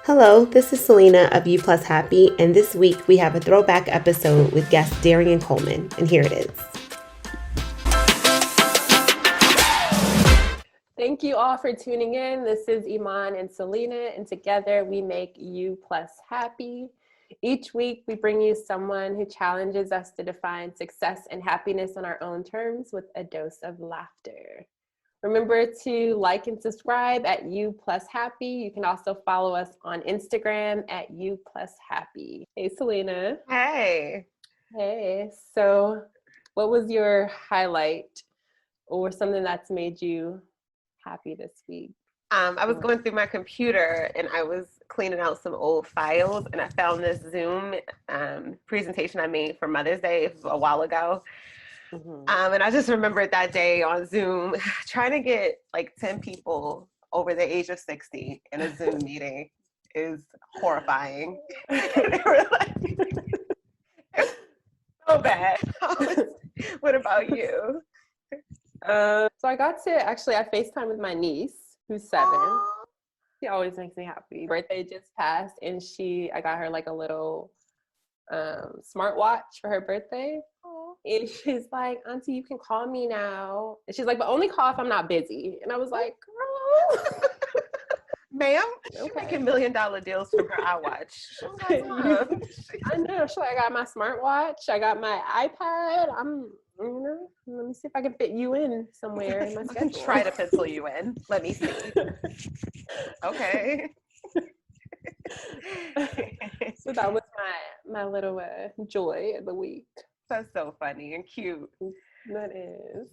Hello, this is Selena of You Plus Happy, and this week we have a throwback episode with guest Darrien Coleman, and here it is. Thank you all for tuning in. This is Iman and Selena, and together we make You Plus Happy. Each week we bring you someone who challenges us to define success and happiness on our own terms with a dose of laughter. Remember to like and subscribe at You Plus Happy. You can also follow us on Instagram at You Plus Happy. Hey, Selena. Hey. Hey. So what was your highlight or something that's made you happy this week? I was going through my computer and I was cleaning out some old files and I found this Zoom presentation I made for Mother's Day. It was a while ago. And I just remembered that day on Zoom trying to get like 10 people over the age of 60 in a Zoom meeting is horrifying. They were like, so bad. What about you? So I got to I FaceTime with my niece who's 7. Aww. She always makes me happy. Birthday just passed and I got her like a little smartwatch for her birthday. Aww. And she's like, Auntie, you can call me now. And she's like, but only call if I'm not busy. And I was like, girl. Ma'am, she's making $1 million deals from her iWatch. I know. She's like, I got my smartwatch. I got my iPad. Let me see if I can fit you in somewhere in my schedule. Try to pencil you in. Let me see. Okay. So that was my little joy of the week. That's so funny and cute. That is.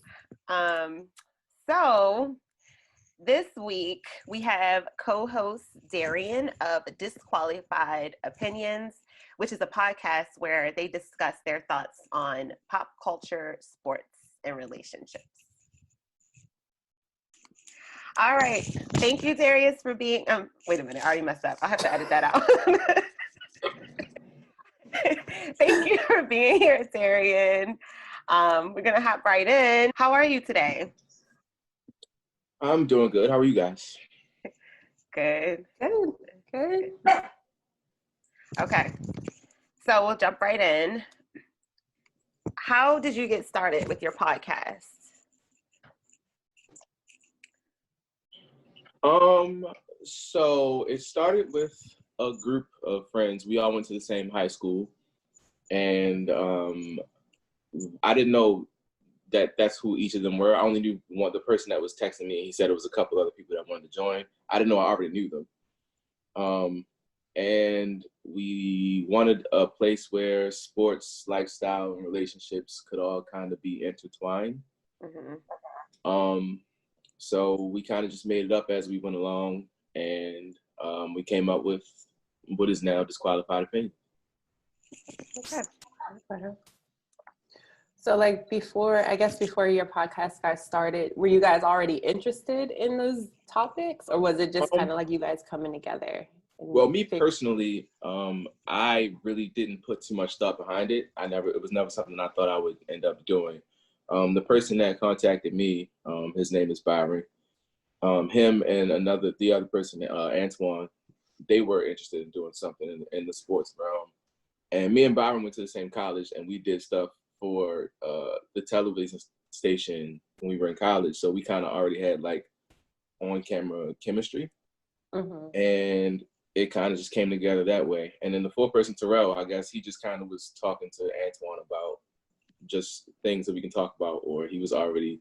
So this week we have co-host Darrien of Disqualified Opinions, which is a podcast where they discuss their thoughts on pop culture, sports, and relationships. All right. Thank you, Darius, for being wait a minute, I already messed up. I have to edit that out. Thank you for being here, Darrien. We're gonna hop right in. How are you today? I'm doing good. How are you guys? Good. Okay. So we'll jump right in. How did you get started with your podcast? So it started with a group of friends. We all went to the same high school, and I didn't know that's who each of them were. I only knew the person that was texting me. He said it was a couple other people that wanted to join. I didn't know I already knew them. And we wanted a place where sports, lifestyle, and relationships could all kind of be intertwined. Mm-hmm. So we kind of just made it up as we went along, and we came up with what is now Disqualified Opinions. Okay. So like before your podcast got started, were you guys already interested in those topics, or was it just kind of like you guys coming together? Well, me personally, I really didn't put too much thought behind it. It was never something I thought I would end up doing. The person that contacted me, his name is Byron. Him and the other person, Antoine, they were interested in doing something in the sports realm. And me and Byron went to the same college, and we did stuff for the television station when we were in college. So we kind of already had like on-camera chemistry. Mm-hmm. And it kind of just came together that way. And then the fourth person, Terrell, I guess he just kind of was talking to Antoine about just things that we can talk about, or he was already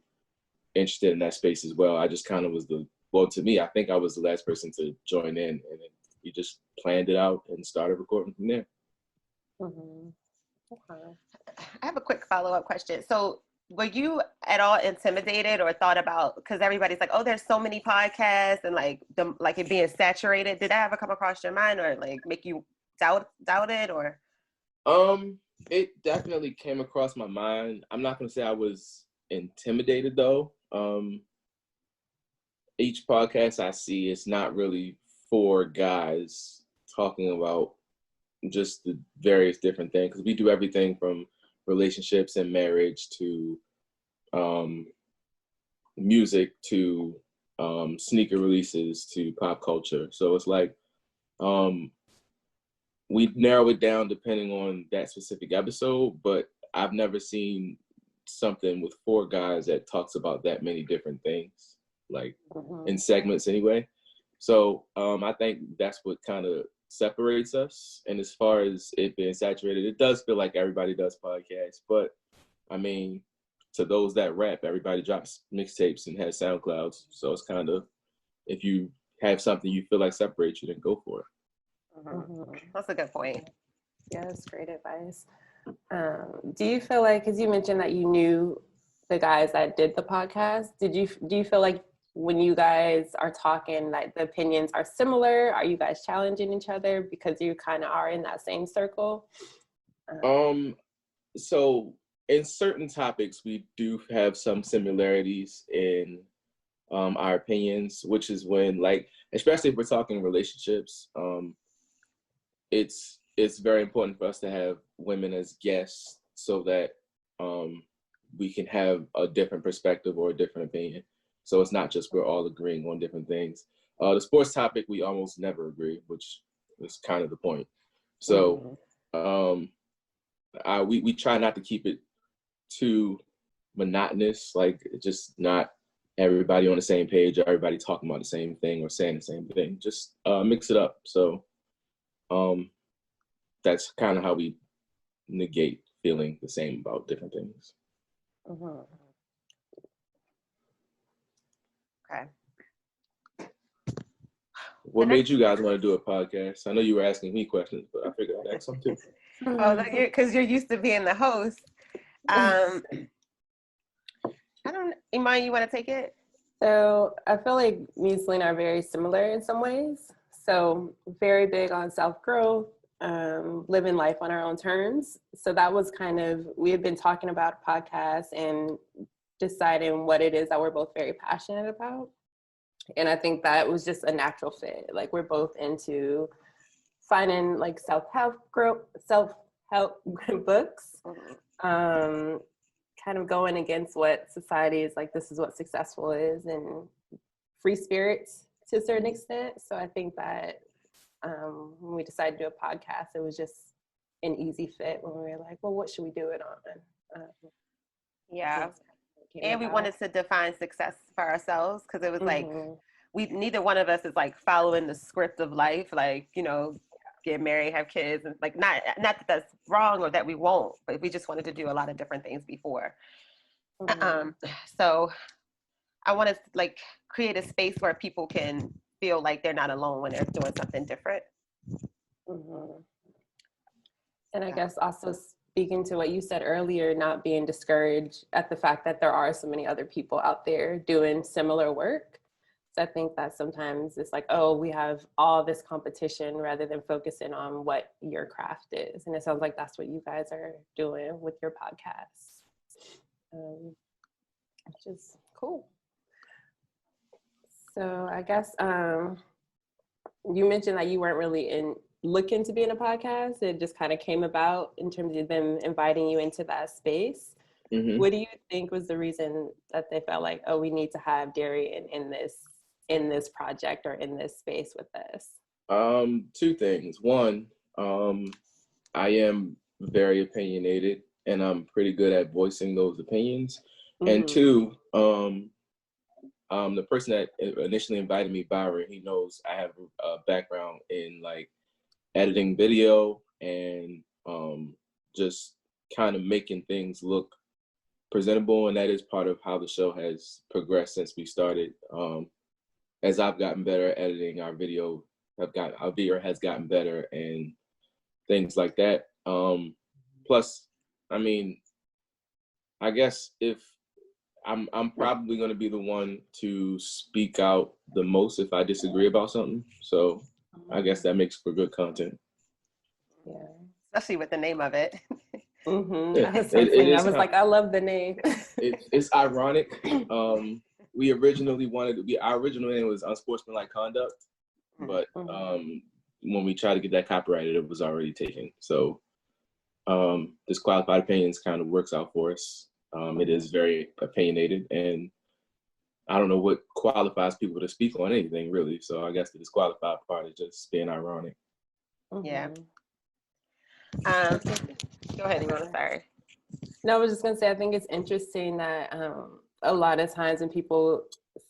interested in that space as well. I just kind of was to me, I think I was the last person to join in, and then we just planned it out and started recording from there. Mm-hmm. Okay. I have a quick follow-up question. So were you at all intimidated or thought about, because everybody's like, oh, there's so many podcasts and like it being saturated. Did that ever come across your mind or like make you doubt it or? It definitely came across my mind. I'm not going to say I was intimidated though. Each podcast I see is not really for guys talking about just the various different things, because we do everything from relationships and marriage to music to sneaker releases to pop culture. So it's like we narrow it down depending on that specific episode, but I've never seen something with 4 guys that talks about that many different things, like in segments anyway. So I think that's what kind of separates us. And as far as it being saturated, it does feel like everybody does podcasts, but I mean, to those that rap, everybody drops mixtapes and has SoundClouds. So it's kind of, if you have something you feel like separates you, then go for it. That's a good point. Yeah, that's great advice. Do you feel like, because you mentioned that you knew the guys that did the podcast, do you feel like when you guys are talking, like the opinions are similar? Are you guys challenging each other because you kind of are in that same circle? So in certain topics, we do have some similarities in our opinions, which is when, like, especially if we're talking relationships, it's very important for us to have women as guests so that we can have a different perspective or a different opinion. So it's not just we're all agreeing on different things. The sports topic, we almost never agree, which is kind of the point. So we try not to keep it too monotonous, like just not everybody on the same page, or everybody talking about the same thing or saying the same thing. Just mix it up. So that's kind of how we negate feeling the same about different things. Okay. What made you guys want to do a podcast? I know you were asking me questions, but I figured I'd ask some too. Because you're used to being the host. Iman, you want to take it? So I feel like me and Selena are very similar in some ways. So very big on self-growth, living life on our own terms. So that was kind of, we had been talking about a podcast and deciding what it is that we're both very passionate about. And I think that was just a natural fit. Like, we're both into finding like self-help books, kind of going against what society is like, this is what successful is, and free spirits to a certain extent. So I think that when we decided to do a podcast, it was just an easy fit when we were like, well, what should we do it on? Yeah. And we wanted to define success for ourselves, because it was like, neither one of us is like following the script of life, like, you know, get married, have kids, and like, not that that's wrong or that we won't, but we just wanted to do a lot of different things before. So I wanted to like create a space where people can feel like they're not alone when they're doing something different. And I guess also speaking to what you said earlier, not being discouraged at the fact that there are so many other people out there doing similar work. So I think that sometimes it's like, oh, we have all this competition rather than focusing on what your craft is. And it sounds like that's what you guys are doing with your podcast, which is cool. So I guess you mentioned that you weren't really looking to be in a podcast. It just kind of came about in terms of them inviting you into that space. What do you think was the reason that they felt like, oh, we need to have Darrien in this project or in this space with us? 2 things. One, I am very opinionated, and I'm pretty good at voicing those opinions. And 2, the person that initially invited me, Byron, he knows I have a background in like editing video and just kind of making things look presentable, and that is part of how the show has progressed since we started. As I've gotten better at editing our video, our video has gotten better and things like that. Plus, I mean, I guess if I'm probably going to be the one to speak out the most if I disagree about something. So I guess that makes for good content. Yeah, especially with the name of it. I was like, I love the name. It's ironic. Our original name was Unsportsmanlike Conduct, but when we tried to get that copyrighted, it was already taken. So Disqualified Opinions kind of works out for us. It is very opinionated, and I don't know what qualifies people to speak on anything really. So I guess the disqualified part is just being ironic. Yeah. Go ahead, Ivana, sorry. No, I was just gonna say, I think it's interesting that a lot of times when people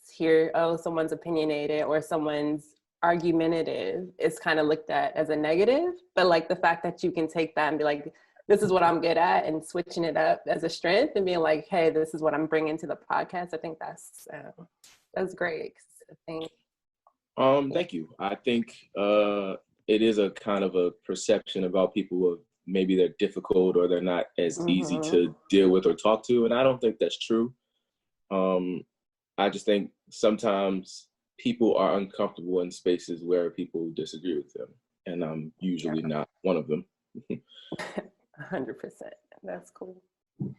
hear, oh, someone's opinionated or someone's argumentative, it's kind of looked at as a negative. But like the fact that you can take that and be like, this is what I'm good at, and switching it up as a strength and being like, hey, this is what I'm bringing to the podcast. I think that's great. I think. Thank you. I think it is a kind of a perception about people of maybe they're difficult or they're not as easy to deal with or talk to, and I don't think that's true. I just think sometimes people are uncomfortable in spaces where people disagree with them, and I'm usually not one of them. 100%. That's cool. No,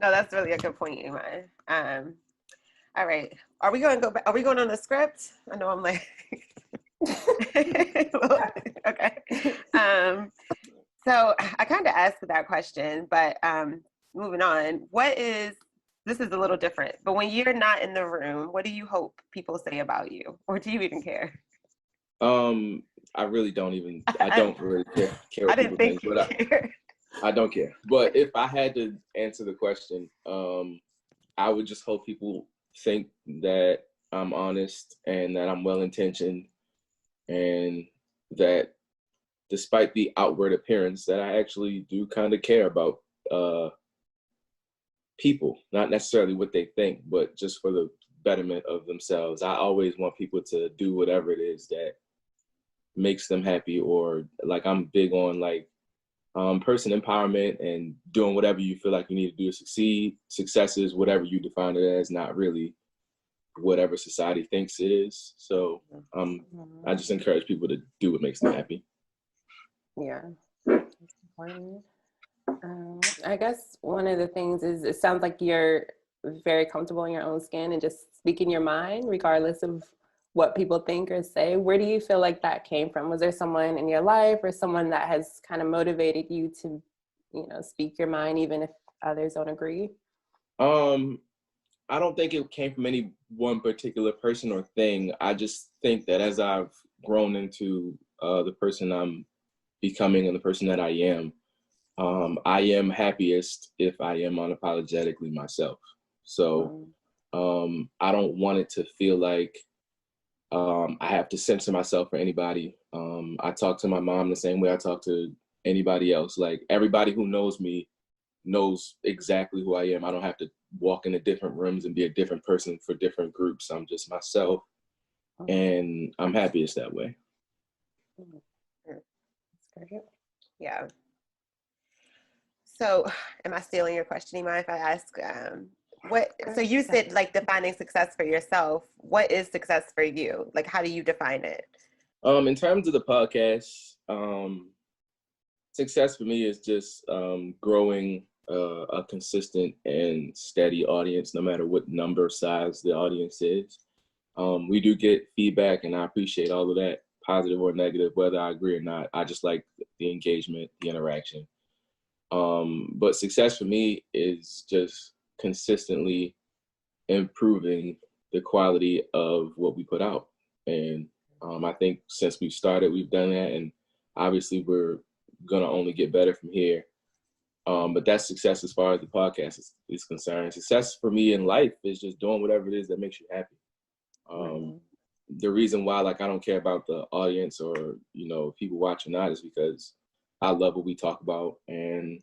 that's really a good point, Iman. All right. Are we going on the script? I know I'm like, okay. So I kind of asked that question, but moving on, this is a little different, but when you're not in the room, what do you hope people say about you? Or do you even care? I really don't even, I don't really care what people think, but I don't care. But if I had to answer the question, I would just hope people think that I'm honest and that I'm well-intentioned and that despite the outward appearance that I actually do kind of care about people, not necessarily what they think, but just for the betterment of themselves. I always want people to do whatever it is that makes them happy, or like I'm big on like person empowerment and doing whatever you feel like you need to do to succeed. Success is whatever you define it as, not really whatever society thinks it is. So I just encourage people to do what makes them happy. Yeah. I guess one of the things is it sounds like you're very comfortable in your own skin and just speaking your mind regardless of what people think or say. Where do you feel like that came from? Was there someone in your life or someone that has kind of motivated you to, speak your mind even if others don't agree? I don't think it came from any one particular person or thing. I just think that as I've grown into the person I'm becoming and the person that I am happiest if I am unapologetically myself. So I don't want it to feel like I have to censor myself for anybody. I talk to my mom the same way I talk to anybody else. Like everybody who knows me knows exactly who I am. I don't have to walk into different rooms and be a different person for different groups. I'm just myself, and I'm happiest that way. Yeah. So am I stealing your question, Iman, if I ask, so you said like defining success for yourself. What is success for you? Like, how do you define it? In terms of the podcast, success for me is just growing a consistent and steady audience, no matter what number size the audience is. We do get feedback, and I appreciate all of that, positive or negative, whether I agree or not. I just like the engagement, the interaction. But success for me is just consistently improving the quality of what we put out. And I think since we've started, we've done that. And obviously we're going to only get better from here. But that's success as far as the podcast is concerned. Success for me in life is just doing whatever it is that makes you happy. The reason why, like, I don't care about the audience or, people watch or not is because I love what we talk about, and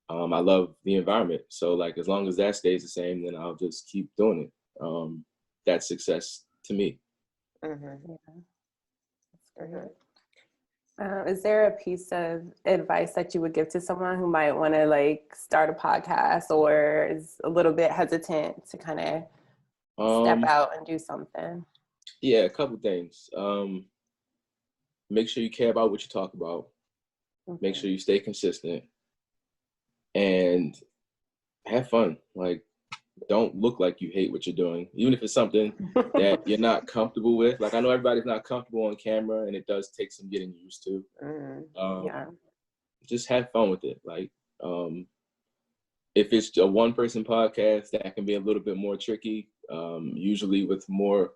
I love the environment. So, like, as long as that stays the same, then I'll just keep doing it. That's success to me. Is there a piece of advice that you would give to someone who might want to like start a podcast or is a little bit hesitant to kind of step out and do something? Yeah, a couple things. Make sure you care about what you talk about. Make sure you stay consistent and have fun. Like, don't look like you hate what you're doing, even if it's something that you're not comfortable with. Like, I know everybody's not comfortable on camera, and it does take some getting used to. Just have fun with it. Like, if it's a one-person podcast, that can be a little bit more tricky. Usually with more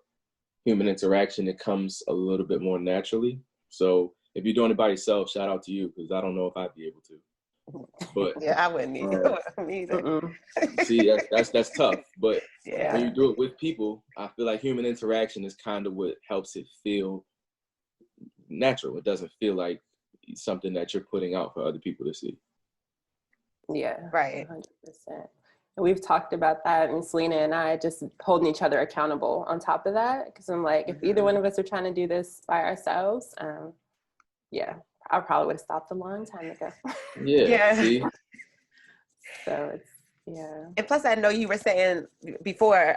human interaction, it comes a little bit more naturally. So if you're doing it by yourself, shout out to you, because I don't know if I'd be able to. But yeah, I wouldn't either. See, that's tough. But yeah, when you do it with people, I feel like human interaction is kind of what helps it feel natural. It doesn't feel like something that you're putting out for other people to see. Yeah, right. 100%. And we've talked about that, and Selena and I just holding each other accountable on top of that. Because I'm like, if either one of us are trying to do this by ourselves, yeah, I probably would have stopped a long time ago. Yeah. See? So it's, yeah. And plus, I know you were saying before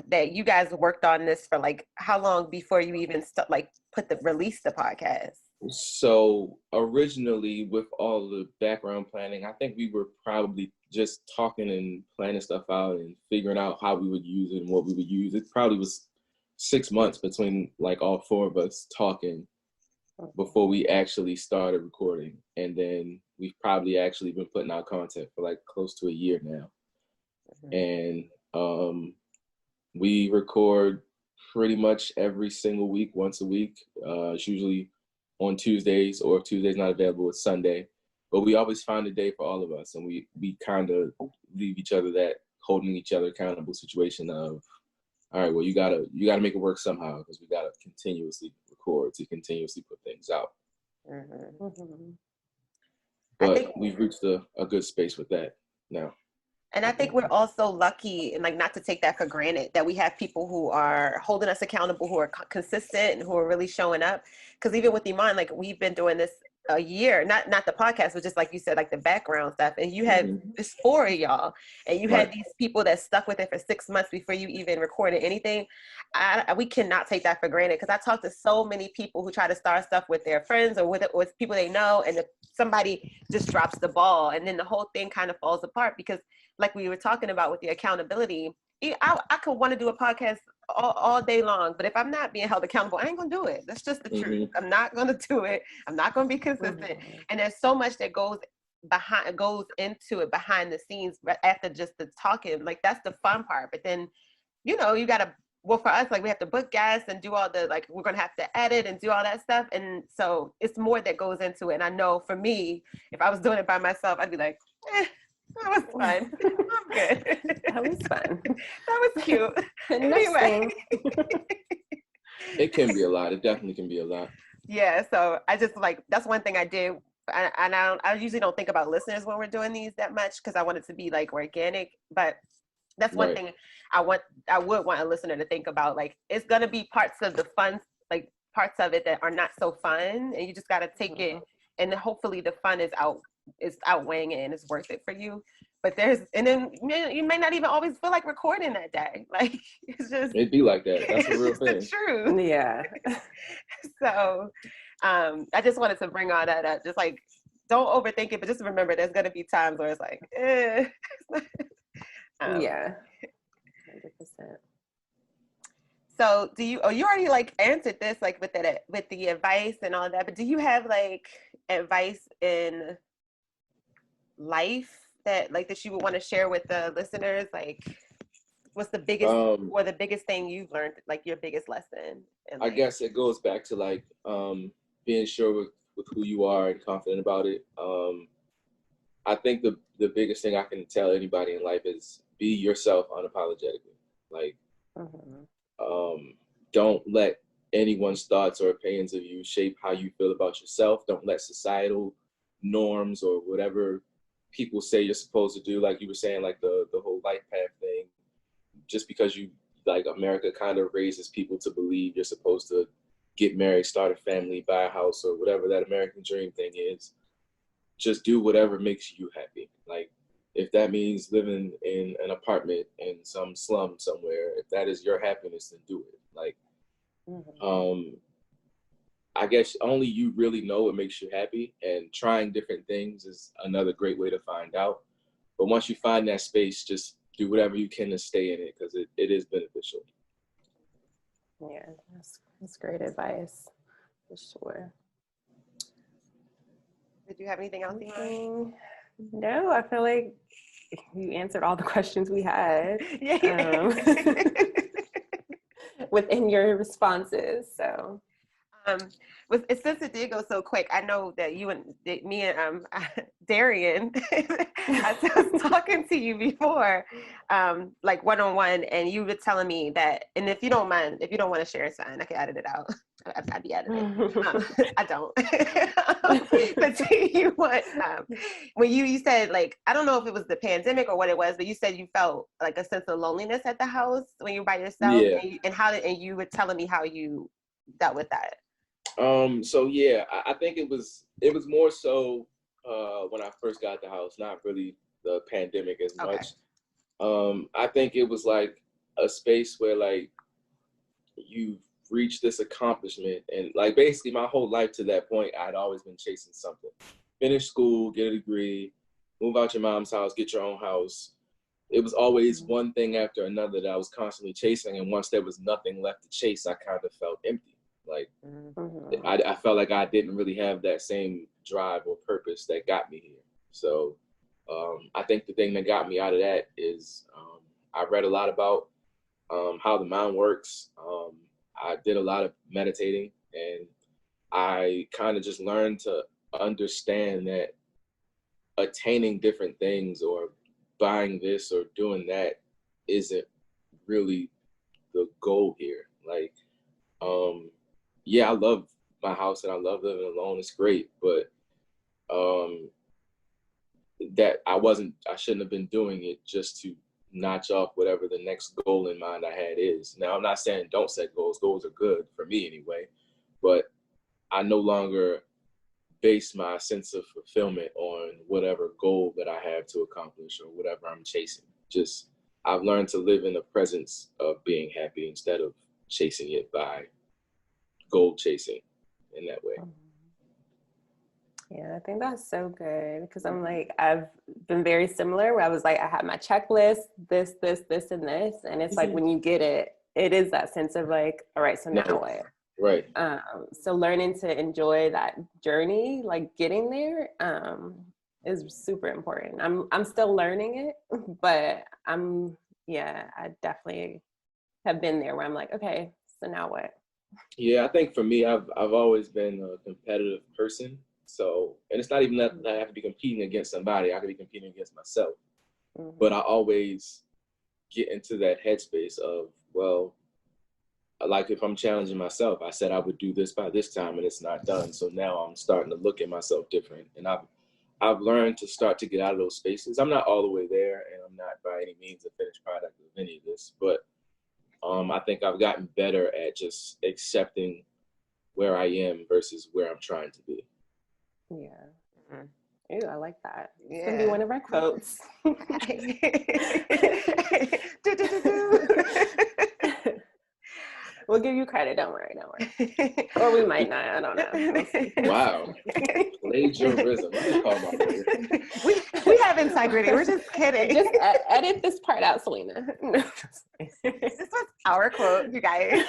that you guys worked on this for like how long before you even release the podcast? So originally, with all the background planning, I think we were probably just talking and planning stuff out and figuring out how we would use it and what we would use. It probably was 6 months between like all four of us talking before we actually started recording. And then we've probably actually been putting out content for like close to a year now. And we record pretty much every single week, once a week. It's usually on Tuesdays, or if Tuesday's not available, it's Sunday. But we always find a day for all of us, and we kind of leave each other that holding each other accountable situation of, all right, well, you gotta make it work somehow, because we gotta continuously record to continuously put things out. But we've reached a good space with that now. And I think we're also lucky, and like not to take that for granted, that we have people who are holding us accountable, who are consistent, and who are really showing up. Because even with Iman, like we've been doing this a year, not the podcast, but just like you said, like the background stuff. And you had this 4 of y'all, and you had these people that stuck with it for 6 months before you even recorded anything. We cannot take that for granted, because I talk to so many people who try to start stuff with their friends or with people they know, and somebody just drops the ball, and then the whole thing kind of falls apart. Because like we were talking about with the accountability, I could want to do a podcast all day long, but if I'm not being held accountable, I ain't gonna do it. That's just the truth. I'm not gonna do it. I'm not gonna be consistent. And there's so much that goes into it behind the scenes after just the talking. Like that's the fun part. But then, you gotta, well, for us, like we have to book guests and do all the, like, we're gonna have to edit and do all that stuff. And so it's more that goes into it. And I know for me, if I was doing it by myself, I'd be like, that was fun. I'm good. That was fun. That was cute. Anyway. It can be a lot. It definitely can be a lot. Yeah. So I just that's one thing I did. And I usually don't think about listeners when we're doing these that much, because I want it to be like organic. But that's one thing I would want a listener to think about. Like, it's going to be parts of the fun, like parts of it that are not so fun. And you just got to take it. And hopefully the fun is outweighing it and it's worth it for you. But then you may not even always feel like recording that day. Like, it's just, it'd be like that. That's a real thing. The truth. Yeah. So I just wanted to bring all that up. Just like, don't overthink it, but just remember there's going to be times where it's like, yeah. 100%. So you already like answered this, like with the advice and all that, but do you have like advice in life that you would want to share with the listeners? Like, what's the biggest or the biggest thing you've learned, like your biggest lesson? I guess it goes back to like being sure with who you are and confident about it. I think the biggest thing I can tell anybody in life is be yourself unapologetically. Like, don't let anyone's thoughts or opinions of you shape how you feel about yourself. Don't let societal norms or whatever people say you're supposed to do, like you were saying, like the whole life path thing. Just because you, like, America kind of raises people to believe you're supposed to get married, start a family, buy a house, or whatever that American dream thing is. Just do whatever makes you happy. Like, if that means living in an apartment in some slum somewhere, if that is your happiness, then do it. Like, I guess only you really know what makes you happy, and trying different things is another great way to find out. But once you find that space, just do whatever you can to stay in it, because it is beneficial. Yeah, that's great advice, for sure. Did you have anything else? No, I feel like you answered all the questions we had. Yeah. Within your responses. So Since it did go so quick, I know that you and me and Darrien, I was talking to you before, like one-on-one, and you were telling me that, and if you don't mind, if you don't want to share, it's fine, I can edit it out. I'd be editing. I don't. But you when you said, like, I don't know if it was the pandemic or what it was, but you said you felt like a sense of loneliness at the house when you were by yourself. Yeah. And you were telling me how you dealt with that. So yeah, I think it was more so when I first got the house, not really the pandemic as much. I think it was like a space where, like, you've reached this accomplishment, and like basically my whole life to that point, I'd always been chasing something. Finish school, get a degree, move out your mom's house, get your own house. It was always one thing after another that I was constantly chasing, and once there was nothing left to chase, I kind of felt empty. Like, I felt like I didn't really have that same drive or purpose that got me here. So I think the thing that got me out of that is I read a lot about how the mind works. I did a lot of meditating, and I kind of just learned to understand that attaining different things or buying this or doing that isn't really the goal here. Like, yeah, I love my house and I love living alone. It's great, but that I shouldn't have been doing it just to notch off whatever the next goal in mind I had is. Now, I'm not saying don't set goals. Goals are good for me anyway, but I no longer base my sense of fulfillment on whatever goal that I have to accomplish or whatever I'm chasing. Just, I've learned to live in the presence of being happy instead of chasing it by goal chasing in that way. Yeah, I think that's so good, because I'm like, I've been very similar where I was like, I had my checklist, this, and this. And it's like, when you get it, it is that sense of like, all right, so now what? Right. So learning to enjoy that journey, like getting there, is super important. I'm still learning it, but I definitely have been there where I'm like, okay, so now what? Yeah, I think for me, I've always been a competitive person. So, and it's not even that I have to be competing against somebody. I could be competing against myself. But I always get into that headspace of, well, like if I'm challenging myself, I said I would do this by this time and it's not done. So now I'm starting to look at myself different. And I've learned to start to get out of those spaces. I'm not all the way there, and I'm not by any means a finished product of any of this, but I think I've gotten better at just accepting where I am versus where I'm trying to be. Yeah. Ooh, I like that. It's gonna be one of our quotes. We'll give you credit. Don't worry. Or we might not. I don't know. We'll Wow. Plagiarism. We have integrity. We're just kidding. Just edit this part out, Selena. This was our quote, you guys.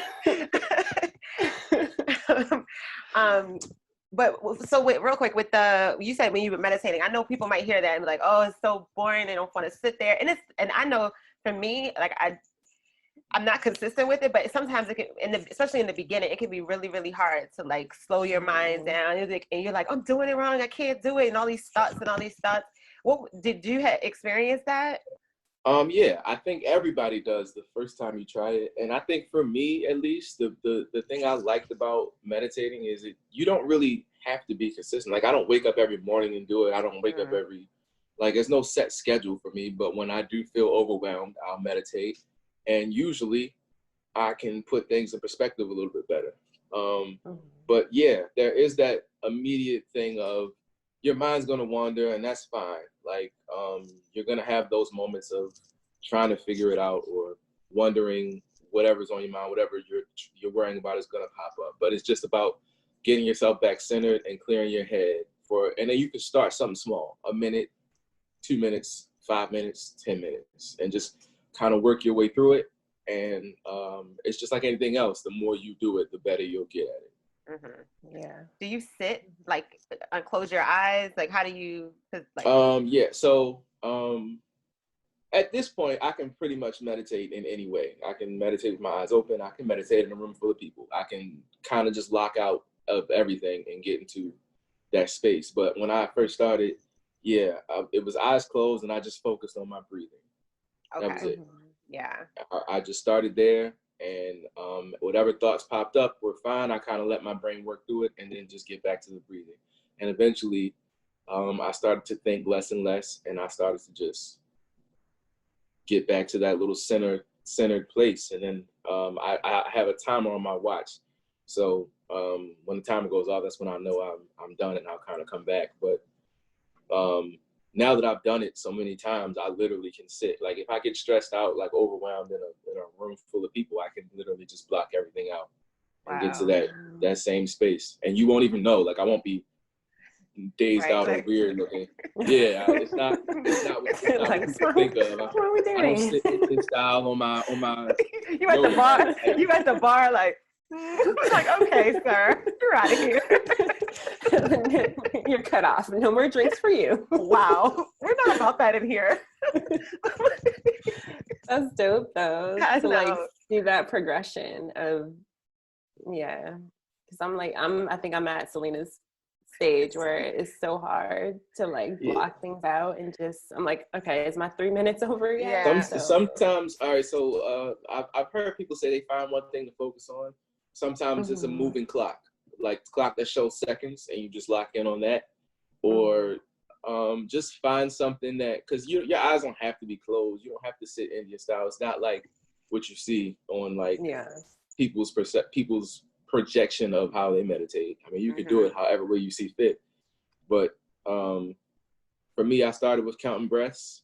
But so wait, real quick, with you said when you were meditating, I know people might hear that and be like, oh, it's so boring. They don't want to sit there. And I know for me, like I'm not consistent with it, but sometimes it can, especially in the beginning, it can be really, really hard to like slow your mind down. And you're like, I'm doing it wrong. I can't do it. And all these thoughts. What did you experience that? Yeah, I think everybody does the first time you try it. And I think for me, at least, the thing I liked about meditating is you don't really have to be consistent. Like, I don't wake up every morning and do it. I don't wake up there's no set schedule for me. But when I do feel overwhelmed, I'll meditate. And usually I can put things in perspective a little bit better. But yeah, there is that immediate thing of your mind's going to wander, and that's fine. Like, you're going to have those moments of trying to figure it out or wondering whatever's on your mind, whatever you're worrying about is going to pop up. But it's just about getting yourself back centered and clearing your head and then you can start something small, 1 minute, 2 minutes, 5 minutes, 10 minutes, and just kind of work your way through it. And it's just like anything else. The more you do it, the better you'll get at it. Yeah. Do you sit, like, close your eyes? Like, how do you? Yeah. So At this point, I can pretty much meditate in any way. I can meditate with my eyes open. I can meditate in a room full of people. I can kind of just lock out of everything and get into that space. But when I first started, it was eyes closed and I just focused on my breathing. Okay. That was it. Yeah. I just started there, and whatever thoughts popped up were fine. I kind of let my brain work through it and then just get back to the breathing. And eventually, I started to think less and less, and I started to just get back to that little centered place. And then I have a timer on my watch. So when the timer goes off, that's when I know I'm done, and I'll kind of come back. But now that I've done it so many times, I literally can sit. Like if I get stressed out, like overwhelmed in a room full of people, I can literally just block everything out and get to that same space. And you won't even know. Like I won't be dazed out or weird looking. Yeah, it's not what you think of. What are we doing? I don't sit in style on my You at the bar. You at the bar like okay, sir, you're out of here. You're cut off. No more drinks for you. Wow, we're not about that in here. That's dope though. I to know. like see that progression of because I think I'm at Selena's stage where it's so hard to like block things out and just I'm like, okay, is my 3 minutes over yet? Yeah. Sometimes, all right. So I've heard people say they find one thing to focus on. Sometimes it's a moving clock, like clock that shows seconds, and you just lock in on that, or just find something that because your eyes don't have to be closed. You don't have to sit in your style. It's not like what you see on like people's projection of how they meditate. I mean, you could do it however way you see fit. But for me, I started with counting breaths,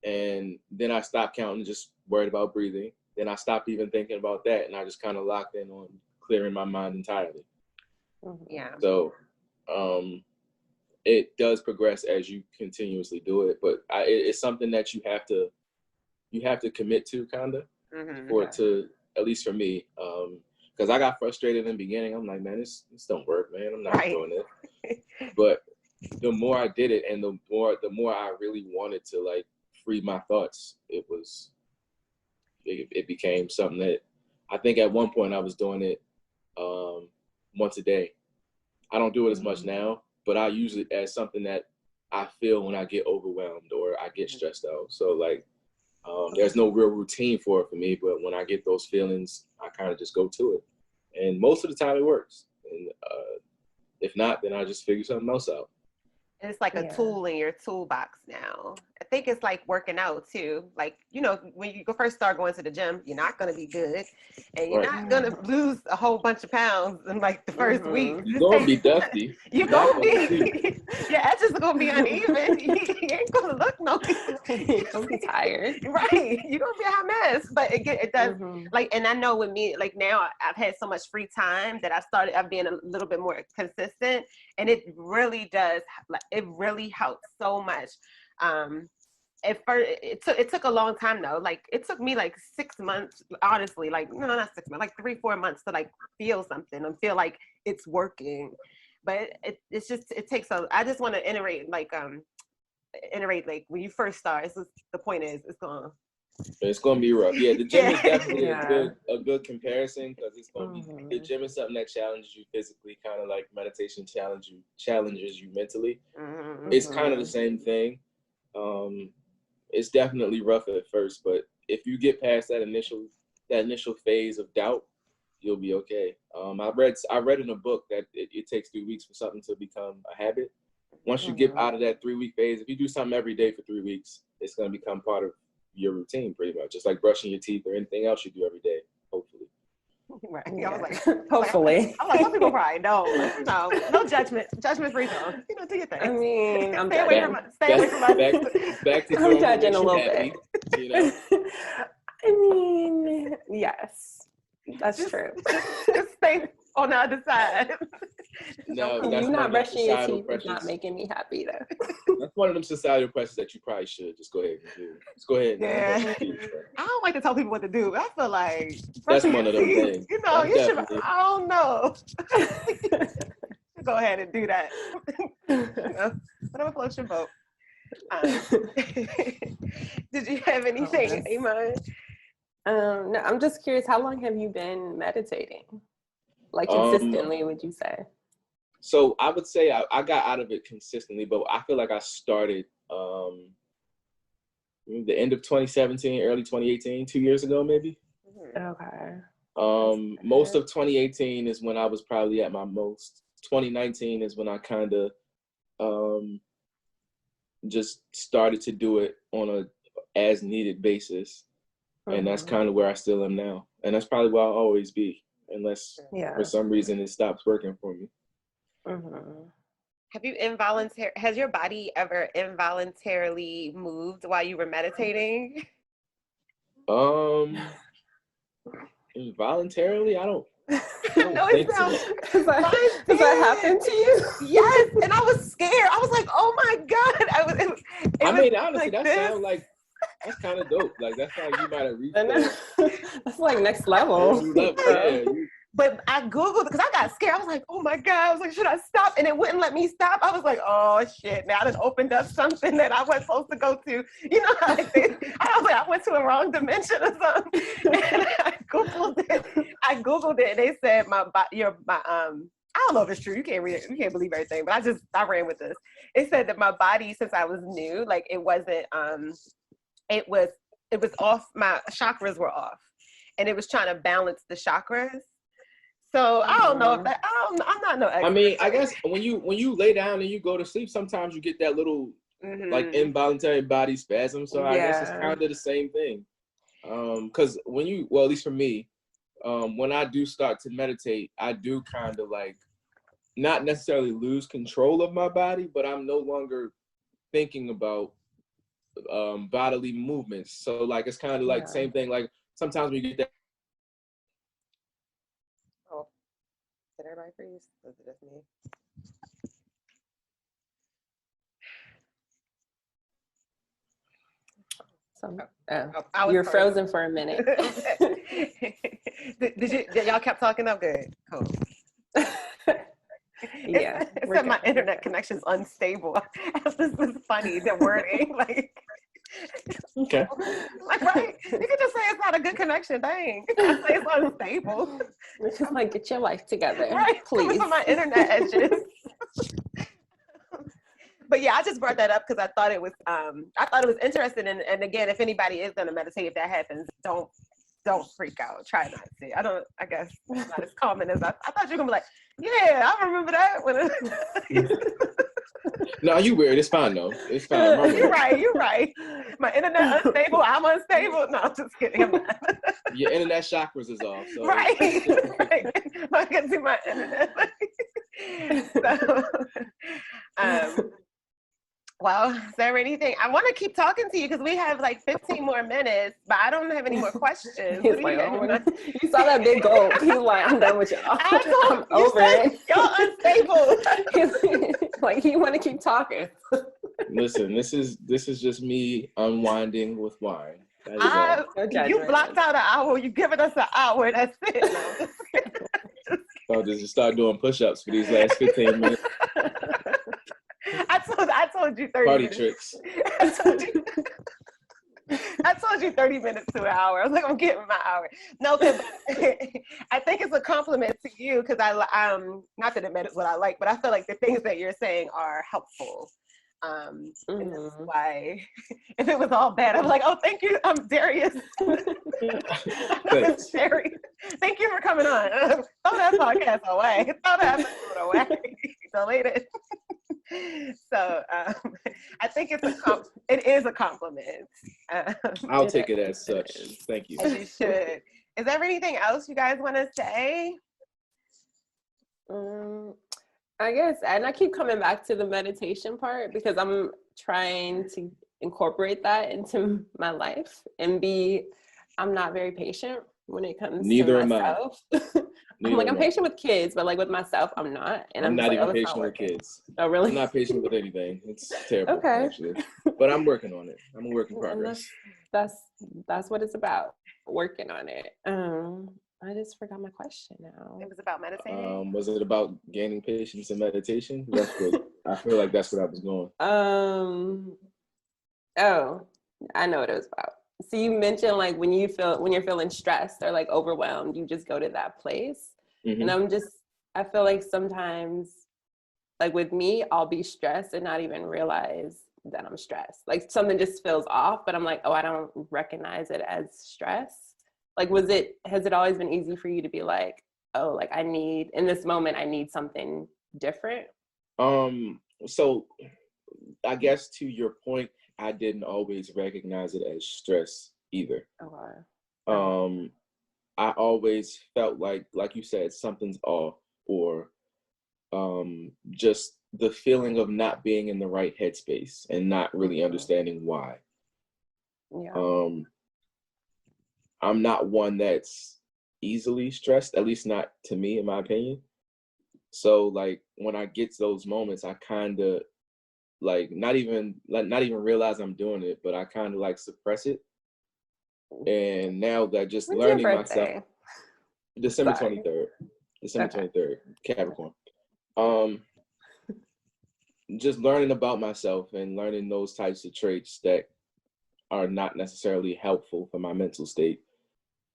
and then I stopped counting, just worried about breathing. Then I stopped even thinking about that, and I just kind of locked in on clearing my mind entirely. Yeah. So it does progress as you continuously do it, but it's something that you have to commit to, kind of, for it to, at least for me. Because I got frustrated in the beginning. I'm like, man, this don't work, man. I'm not doing it. But the more I did it, and the more I really wanted to like free my thoughts, it became something that I think at one point I was doing it once a day. I don't do it as much now, but I use it as something that I feel when I get overwhelmed or I get stressed out. So like, there's no real routine for it for me, but when I get those feelings, I kind of just go to it. And most of the time it works. And if not, then I just figure something else out. And it's like a tool in your toolbox now. I think it's like working out too. Like, you know, when you first start going to the gym, you're not going to be good. And you're not going to lose a whole bunch of pounds in like the first week. You're going to be dusty. You're going to be, your edges are going to be uneven. You ain't going to look no good. You're going to be tired. Right. You're going to be a hot mess. But it does, like, and I know with me, like now I've had so much free time that I've been a little bit more consistent. And it really does, like, it really helps so much. It took a long time though. Like it took me like 6 months, honestly, like no, not 6 months, like 3-4 months to like feel something and feel like it's working. But it's just, it takes I just want to iterate like when you first start, the point is it's going to be rough. Yeah, the gym is definitely a good comparison because it's going to be, the gym is something that challenges you physically, kind of like meditation challenges you mentally. It's kind of the same thing. It's definitely rough at first, but if you get past that initial phase of doubt, you'll be okay. I read in a book that it takes 3 weeks for something to become a habit. Once you get out of that 3-week phase, if you do something every day for 3 weeks, it's going to become part of your routine pretty much, just like brushing your teeth or anything else you do every day, hopefully. Right. I was like, hopefully. I'm like, some people probably no judgment free zone. You know, do your thing. I mean, I'm stay away from us. Back to I'm judging a little happy, bit. You know? I mean, yes, that's true. Just stay on the other side. No, you not brushing your teeth is not making me happy though. That's one of them societal pressures that you probably should just go ahead and do. Just go ahead and I don't like to tell people what to do. I feel like that's one of them things. You know, you should. I don't know. Go ahead and do that. Whatever floats your boat. Did you have anything, Iman? No, I'm just curious, how long have you been meditating? Like consistently, would you say? So I would say I got out of it consistently, but I feel like I started the end of 2017, early 2018, 2 years ago, maybe. Okay. Most of 2018 is when I was probably at my most. 2019 is when I kind of just started to do it on a as needed basis. And that's kind of where I still am now. And that's probably where I'll always be, unless for some reason it stops working for me. Have you has your body ever involuntarily moved while you were meditating? Involuntarily, I don't no, think it sounds. Does that happen to you? Yes, and I was scared. I was like, "Oh my god!" Honestly, that sounds like that's kind of dope. Like that's like you might have reached that. That's like next level. But I Googled because I got scared. I was like, oh my God. I was like, should I stop? And it wouldn't let me stop. I was like, oh shit. Now I done opened up something that I wasn't supposed to go to. You know, I was like, I went to a wrong dimension or something. And I Googled it. And they said I don't know if it's true. You can't read it. You can't believe everything. But I ran with this. It said that my body, since I was new, like it wasn't, it was off. My chakras were off. And it was trying to balance the chakras. So I don't know if that. I'm not no expert. I mean, I guess when you lay down and you go to sleep, sometimes you get that little like involuntary body spasm. So I guess it's kind of the same thing. Because at least for me, when I do start to meditate, I do kind of like not necessarily lose control of my body, but I'm no longer thinking about bodily movements. So like it's kind of like same thing. Like sometimes when you get that. Did everybody freeze? Was it just me? You're frozen for a minute. Did y'all kept talking up? Good. Cool. Yeah. It said my internet connection's unstable. This is funny, the wording. Like, okay. Like, right? You could just say it's not a good connection. Dang. You can say it's unstable. It's just like, get your life together. Right? Please. From my internet edges. But yeah, I just brought that up because I thought it was interesting. And again, if anybody is gonna meditate, if that happens, don't freak out. Try not to. I guess it's not as common as I thought you were gonna be like, yeah, I remember that when No, you weird. It's fine though. It's fine. You're right. My internet unstable. I'm unstable. No, I'm just kidding. I'm not. Your internet chakras is off. So. Right. I can see my internet. Well, is there anything? I want to keep talking to you because we have like 15 more minutes, but I don't have any more questions. He's like, you saw that big gulp. He's like, I'm done with y'all. I'm over it. Y'all unstable. Like, you want to keep talking. Listen, this is just me unwinding with wine. That is all. You blocked out an hour. You given us an hour. That's it. I'll just start doing push-ups for these last 15 minutes. I told you 30 Party minutes. Tricks. I told you 30 minutes to an hour. I was like, I'm getting my hour. No, because I think it's a compliment to you because not that it matters what I like, but I feel like the things that you're saying are helpful. And that's why if it was all bad, I'm like, oh, thank you. I'm Darius. Sherry. Thank you for coming on. Throw that podcast away. Throw that episode away. Delete it. So I think it is a compliment. I'll take it as such. Thank you. As you should. Is there anything else you guys want to say? I guess, and I keep coming back to the meditation part because I'm trying to incorporate that into my life and I'm not very patient when it comes to myself. I'm patient with kids, but like with myself, I'm not. And I'm not like, even patient with kids. Oh, really? I'm not patient with anything. It's terrible, okay. Actually. But I'm working on it. I'm a work in progress. That's what it's about, working on it. I just forgot my question now. It was about meditating. Was it about gaining patience and meditation? I feel like that's what I was going. Oh, I know what it was about. So you mentioned like when you're feeling stressed or like overwhelmed, you just go to that place. Mm-hmm. And I feel like sometimes like with me, I'll be stressed and not even realize that I'm stressed. Like something just feels off, but I'm like, oh, I don't recognize it as stress. Like, has it always been easy for you to be like, oh, like in this moment, I need something different? So I guess to your point, I didn't always recognize it as stress either. Okay. I always felt like you said, something's off, or just the feeling of not being in the right headspace and not really understanding why. Yeah. I'm not one that's easily stressed, at least not to me, in my opinion. So like when I get to those moments, I kind of like not even realize I'm doing it, but I kind of like suppress it. And now that just When's learning your myself, birthday? December Sorry. 23rd, December Okay. 23rd, Capricorn. Just learning about myself and learning those types of traits that are not necessarily helpful for my mental state.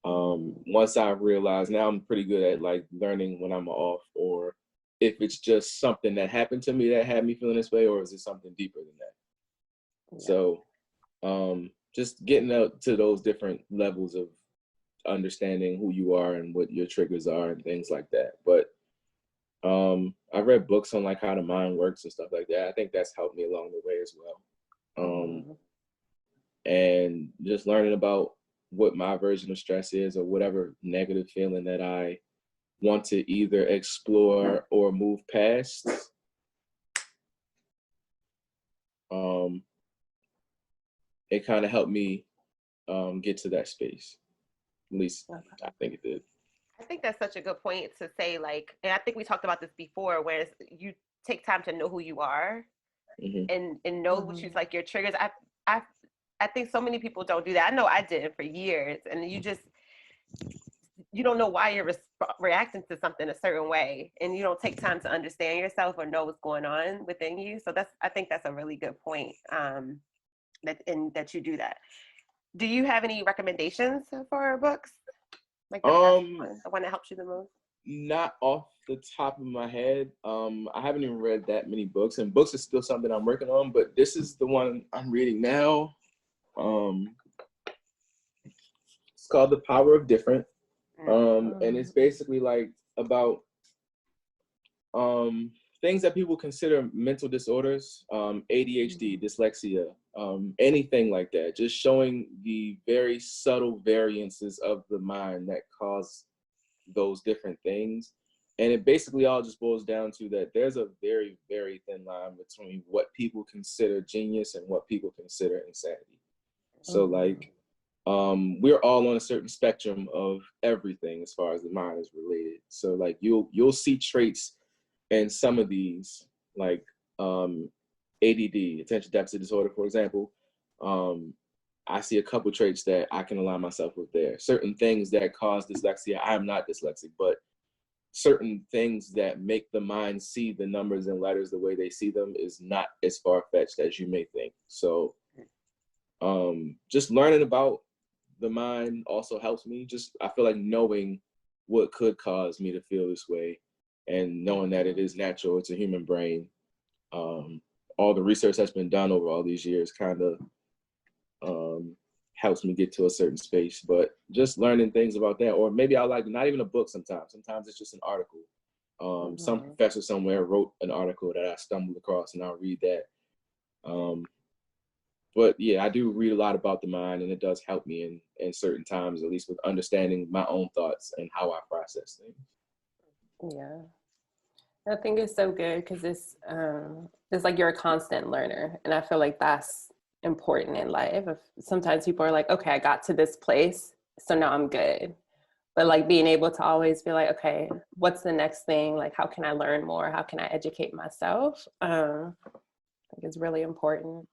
Once I realize, now I'm pretty good at like learning when I'm off, or if it's just something that happened to me that had me feeling this way, or is it something deeper than that? Yeah. So just getting out to those different levels of understanding who you are and what your triggers are and things like that. But I read books on like how the mind works and stuff like that. I think that's helped me along the way as well. And just learning about what my version of stress is, or whatever negative feeling that I want to either explore or move past. It kind of helped me get to that space. At least I think it did. I think that's such a good point to say, like, and I think we talked about this before, whereas you take time to know who you are, and know what you like, your triggers. I think so many people don't do that. I know I did for years, and you don't know why you're reacting to something a certain way, and you don't take time to understand yourself or know what's going on within you. So I think that's a really good point, that you do that. Do you have any recommendations for books? Like the one that helps you the most? Not off the top of my head. I haven't even read that many books, and books is still something I'm working on, but this is the one I'm reading now. It's called The Power of Different. And it's basically like about things that people consider mental disorders, ADHD, dyslexia, anything like that, just showing the very subtle variances of the mind that cause those different things. And it basically all just boils down to that there's a very, very thin line between what people consider genius and what people consider insanity. So like, we're all on a certain spectrum of everything as far as the mind is related. So like you'll see traits in some of these, like ADD, attention deficit disorder, for example. I see a couple traits that I can align myself with there. Certain things that cause dyslexia, I'm not dyslexic, but certain things that make the mind see the numbers and letters the way they see them is not as far-fetched as you may think. So just learning about the mind also helps me. Just, I feel like knowing what could cause me to feel this way, and knowing that it is natural, it's a human brain. All the research that's been done over all these years kind of helps me get to a certain space. But just learning things about that, or maybe I like not even a book sometimes. Sometimes it's just an article. Some professor somewhere wrote an article that I stumbled across, and I'll read that. But yeah, I do read a lot about the mind, and it does help me in certain times, at least with understanding my own thoughts and how I process things. Yeah. I think it's so good because it's like you're a constant learner. And I feel like that's important in life. Sometimes people are like, okay, I got to this place, so now I'm good. But like being able to always be like, okay, what's the next thing? Like, how can I learn more? How can I educate myself? I think it's really important.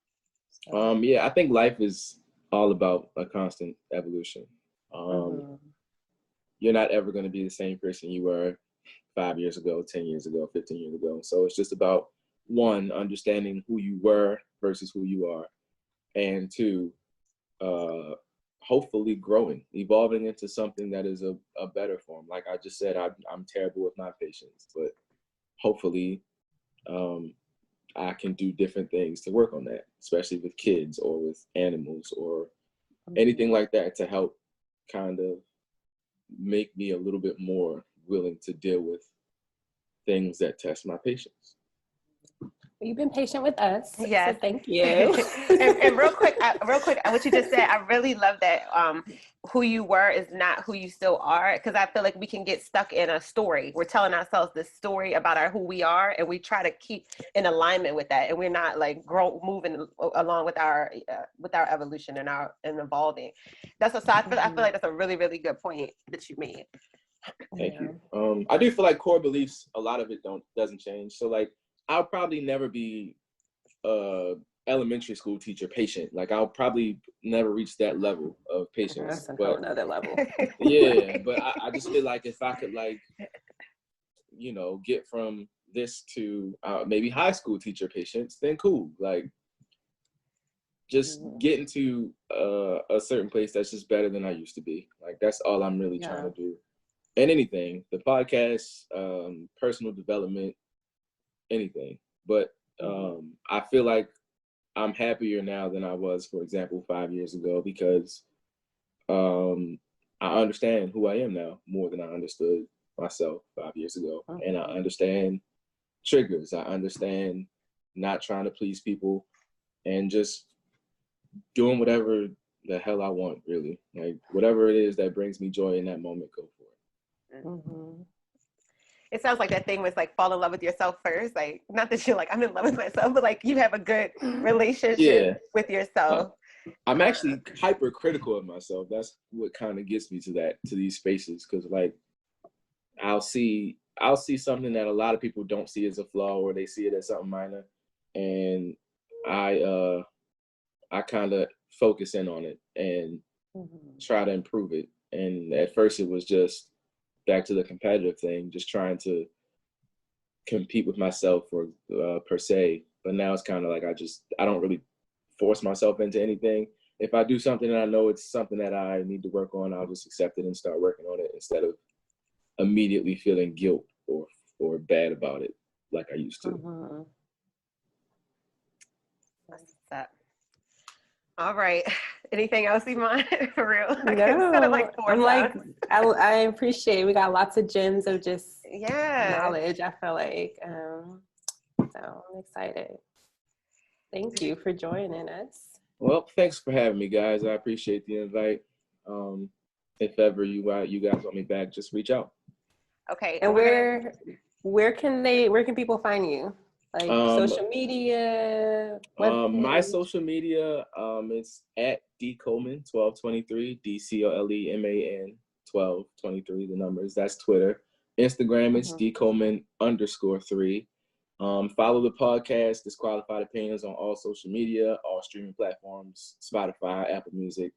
So. Yeah, I think life is all about a constant evolution. You're not ever going to be the same person you were 5 years ago, 10 years ago, 15 years ago. So it's just about, one, understanding who you were versus who you are, and two, hopefully evolving into something that is a better form. Like I just said, I'm terrible with my patience, but hopefully I can do different things to work on that, especially with kids or with animals or anything like that, to help kind of make me a little bit more willing to deal with things that test my patience. You've been patient with us. Yes. So thank you. and real quick, what you just said, I really love that who you were is not who you still are, because I feel like we can get stuck in a story. We're telling ourselves this story about who we are, and we try to keep in alignment with that, and we're not like moving along with our evolution and evolving. That's what I feel like that's a really, really good point that you made. Thank you. I do feel like core beliefs, a lot of it doesn't change. So like, I'll probably never be elementary school teacher patient. Like I'll probably never reach that level of patience. That's a whole nother level. Yeah, but I just feel like if I could like, get from this to maybe high school teacher patience, then cool. Like just getting to a certain place that's just better than I used to be. Like that's all I'm really trying to do. And anything, the podcast, personal development, anything. But I feel like I'm happier now than I was, for example, 5 years ago, because I understand who I am now more than I understood myself 5 years ago. And I understand triggers. I understand not trying to please people and just doing whatever the hell I want, really. Like whatever it is that brings me joy in that moment, go for it. It sounds like that thing was like fall in love with yourself first. Like, not that you're like, I'm in love with myself, but like you have a good relationship with yourself. I'm actually hypercritical of myself. That's what kind of gets me to these spaces. Cause like, I'll see something that a lot of people don't see as a flaw, or they see it as something minor. And I kind of focus in on it and try to improve it. And at first it was just back to the competitive thing, just trying to compete with myself or per se. But now it's kind of like I don't really force myself into anything. If I do something and I know it's something that I need to work on, I'll just accept it and start working on it instead of immediately feeling guilt or bad about it like I used to. That's that. All right. Anything else, Iman? For real? I appreciate it. We got lots of gems of just knowledge, I feel like. So I'm excited. Thank you for joining us. Well, thanks for having me, guys. I appreciate the invite. If ever you guys want me back, just reach out. Okay. And where can people find you? Like social media? My social media, it's at D Coleman 1223, DCOLEMAN 1223, the numbers. That's Twitter. Instagram, it's D Coleman _3. Follow the podcast, Disqualified Opinions, on all social media, all streaming platforms, Spotify, Apple Music.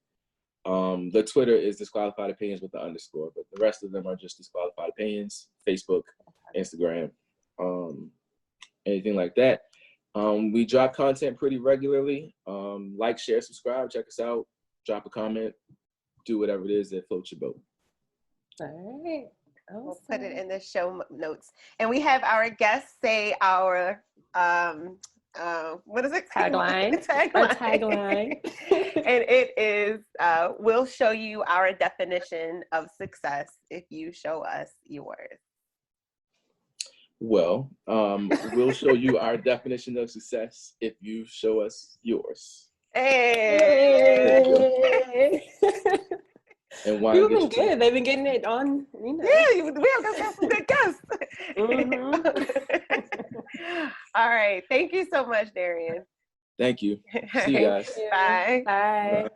The Twitter is Disqualified Opinions with the _, but the rest of them are just Disqualified Opinions, Facebook, Instagram, anything like that. We drop content pretty regularly. Like, share, subscribe, check us out, drop a comment, do whatever it is that floats your boat. All right. Awesome. We'll put it in the show notes. And we have our guests say our, what is it? Tagline. Our tagline. And it is, we'll show you our definition of success if you show us yours. Well, we'll show you our definition of success if you show us yours. Hey! And why You've been good. They've been getting it on. Yeah, we have got some good guests. All right. Thank you so much, Darrien. Thank you. See you guys. Bye. Bye.